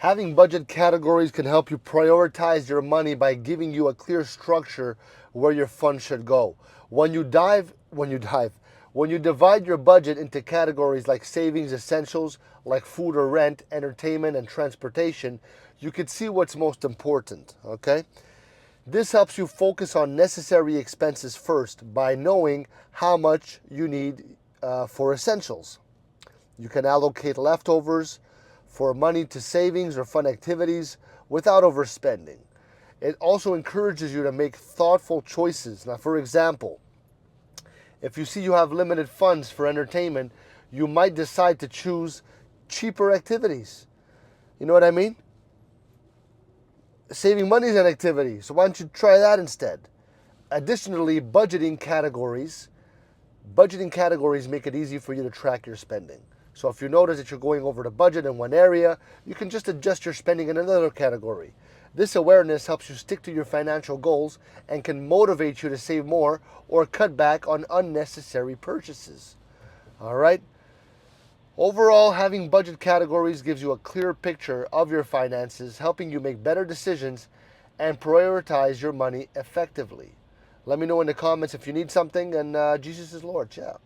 Having budget categories can help you prioritize your money by giving you a clear structure where your funds should go. When you divide your budget into categories like savings essentials, like food or rent, entertainment and transportation, you can see what's most important, okay? This helps you focus on necessary expenses first by knowing how much you need for essentials. You can allocate leftovers for money to savings or fun activities without overspending. It also encourages you to make thoughtful choices. Now, for example, if you see you have limited funds for entertainment, you might decide to choose cheaper activities. You know what I mean? Saving money is an activity, so why don't you try that instead? Additionally, budgeting categories make it easy for you to track your spending. So if you notice that you're going over the budget in one area, you can just adjust your spending in another category. This awareness helps you stick to your financial goals and can motivate you to save more or cut back on unnecessary purchases. All right? Overall, having budget categories gives you a clear picture of your finances, helping you make better decisions and prioritize your money effectively. Let me know in the comments if you need something, and Jesus is Lord. Ciao.